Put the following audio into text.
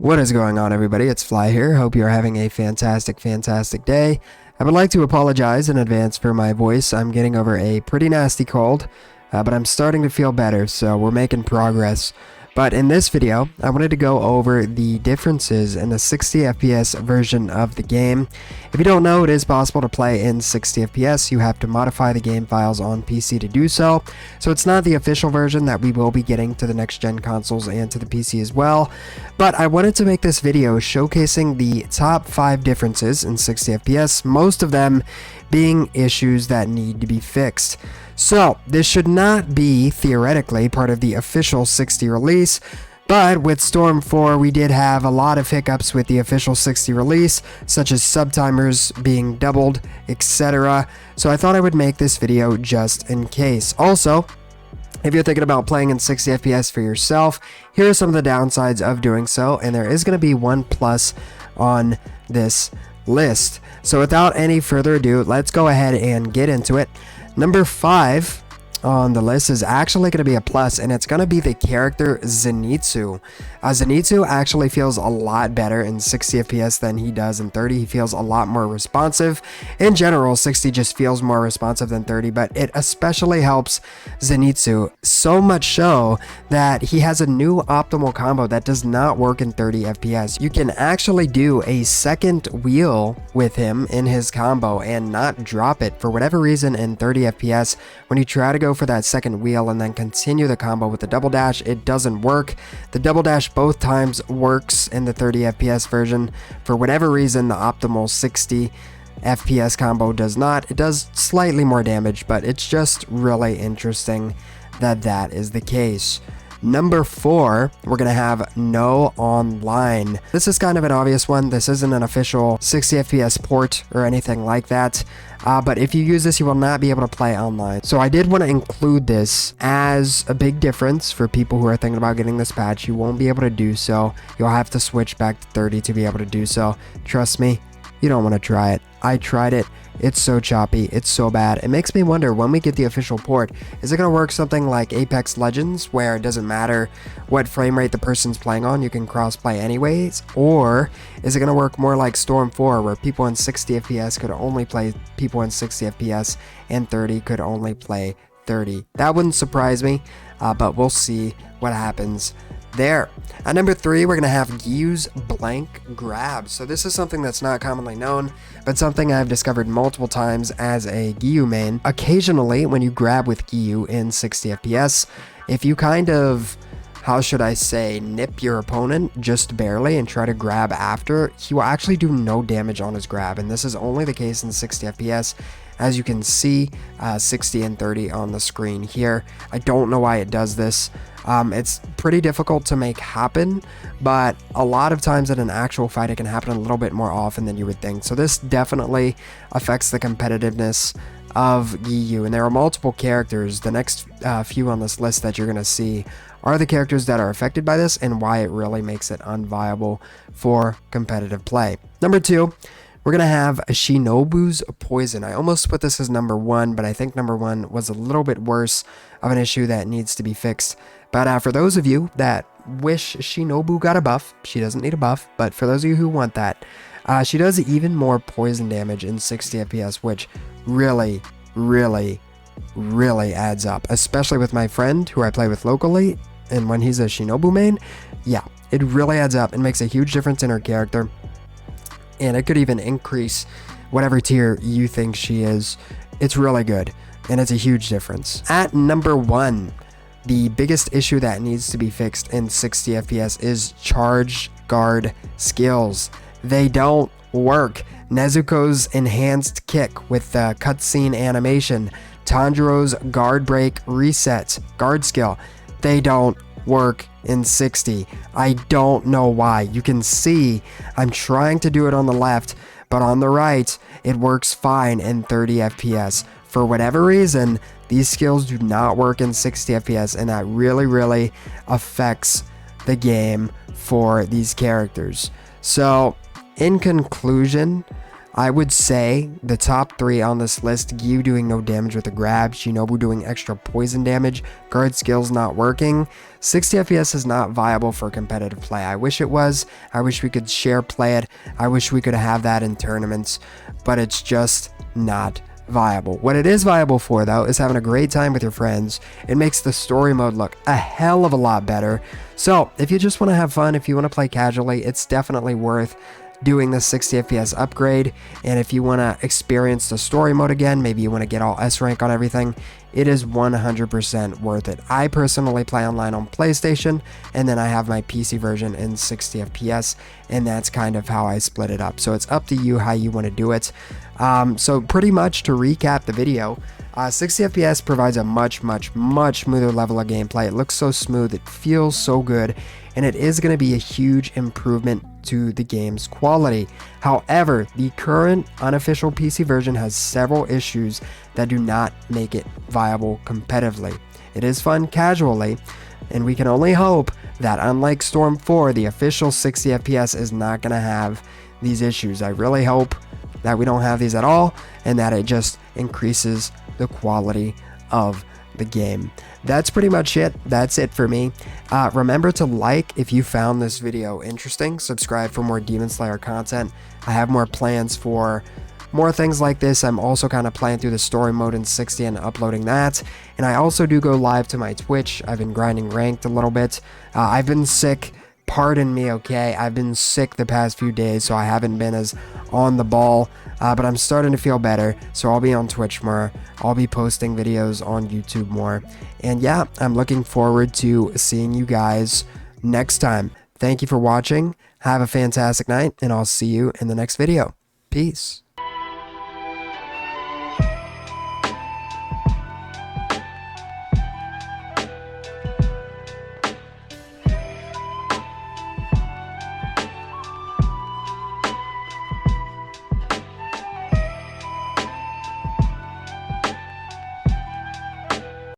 What is going on, everybody? It's Fly here. Hope you're having a fantastic day. I would like to apologize in advance for my voice. I'm getting over a pretty nasty cold, but I'm starting to feel better, so we're making progress. But in this video, I wanted to go over the differences in the 60 FPS version of the game. If you don't know, it is possible to play in 60 FPS. You have to modify the game files on PC to do so. So it's not the official version that we will be getting to the next gen consoles and to the PC as well. But I wanted to make this video showcasing the top 5 differences in 60 FPS, most of them being issues that need to be fixed. So, this should not be, theoretically, part of the official 60 release, but with Storm 4 we did have a lot of hiccups with the official 60 release, such as subtimers being doubled, etc. So I thought I would make this video just in case. Also, if you're thinking about playing in 60 FPS for yourself, here are some of the downsides of doing so, and there is going to be one plus on this list. So without any further ado, let's go ahead and get into it. Number 5 on the list is actually going to be a plus, and it's going to be the character Zenitsu. Zenitsu actually feels a lot better in 60 FPS than he does in 30. He feels a lot more responsive. In general, 60 just feels more responsive than 30, but it especially helps Zenitsu, so much so that he has a new optimal combo that does not work in 30 FPS. You can actually do a second wheel with him in his combo and not drop it. For whatever reason, in 30 FPS, when you try to go for that second wheel and then continue the combo with the double dash, it doesn't work. The double dash both times works in the 30 FPS version. For whatever reason, the optimal 60 FPS combo does not. It does slightly more damage, but it's just really interesting that that is the case. Number 4, we're going to have no online. This is kind of an obvious one. This isn't an official 60 FPS port or anything like that. But if you use this, you will not be able to play online. So I did want to include this as a big difference for people who are thinking about getting this patch. You won't be able to do so. You'll have to switch back to 30 to be able to do so. Trust me, you don't want to try it. I tried it. It's so choppy. It's so bad. It makes me wonder, when we get the official port, is it going to work something like Apex Legends, where it doesn't matter what frame rate the person's playing on, you can crossplay anyways? Or is it going to work more like Storm 4, where people in 60 FPS could only play people in 60 FPS and 30 could only play 30? That wouldn't surprise me, but we'll see what happens there. At number 3, we're going to have Gyu's blank grab. So this is something that's not commonly known, but something I've discovered multiple times as a Gyu main. Occasionally, when you grab with Gyu in 60 FPS, if you kind of, how should I say, nip your opponent just barely and try to grab after, he will actually do no damage on his grab, and this is only the case in 60 FPS. As you can see, 60 and 30 on the screen here. I don't know why it does this. It's pretty difficult to make happen, but a lot of times in an actual fight it can happen a little bit more often than you would think. So this definitely affects the competitiveness of Gyu, and there are multiple characters. The next few on this list that you're going to see are the characters that are affected by this and why it really makes it unviable for competitive play. Number 2, we're going to have Shinobu's Poison. I almost put this as number 1, but I think number 1 was a little bit worse of an issue that needs to be fixed. But for those of you that wish Shinobu got a buff, she doesn't need a buff, but for those of you who want that, she does even more poison damage in 60 FPS, which really adds up, especially with my friend who I play with locally, and when he's a Shinobu main, yeah, it really adds up and makes a huge difference in her character. And it could even increase whatever tier you think she is. It's really good, and it's a huge difference. At number 1, the biggest issue that needs to be fixed in 60 FPS is charge guard skills. They don't work. Nezuko's enhanced kick with the cutscene animation, Tanjiro's guard break reset guard skill, they don't work in 60. I don't know why. You can see I'm trying to do it on the left, but on the right it works fine in 30 FPS. For whatever reason, these skills do not work in 60 FPS, and that really affects the game for these characters. So in conclusion, I would say the top 3 on this list: Gyu doing no damage with the grab, Shinobu doing extra poison damage, guard skills not working. 60 FPS is not viable for competitive play. I wish it was. I wish we could share play it. I wish we could have that in tournaments, but it's just not viable. What it is viable for, though, is having a great time with your friends. It makes the story mode look a hell of a lot better. So if you just want to have fun, if you want to play casually, it's definitely worth doing the 60 FPS upgrade. And if you want to experience the story mode again, maybe you want to get all S rank on everything, it is 100% worth it. I personally play online on PlayStation, and then I have my PC version in 60 FPS, and that's kind of how I split it up. So it's up to you how you want to do it. So pretty much to recap the video, 60 FPS provides a much smoother level of gameplay. It looks so smooth, it feels so good, and it is going to be a huge improvement to the game's quality. However, the current unofficial PC version has several issues that do not make it viable competitively. It is fun casually, and we can only hope that, unlike Storm 4, the official 60 FPS is not going to have these issues. I really hope that we don't have these at all, and that it just increases the quality of the game. That's pretty much it. That's it for me. Remember to like if you found this video interesting. Subscribe for more Demon Slayer content. I have more plans for more things like this. I'm also kind of playing through the story mode in 60 and uploading that. And I also do go live to my Twitch. I've been grinding ranked a little bit. I've been sick. Pardon me, okay? I've been sick the past few days, so I haven't been as on the ball, but I'm starting to feel better, so I'll be on Twitch more. I'll be posting videos on YouTube more. And yeah, I'm looking forward to seeing you guys next time. Thank you for watching. Have a fantastic night, and I'll see you in the next video. Peace.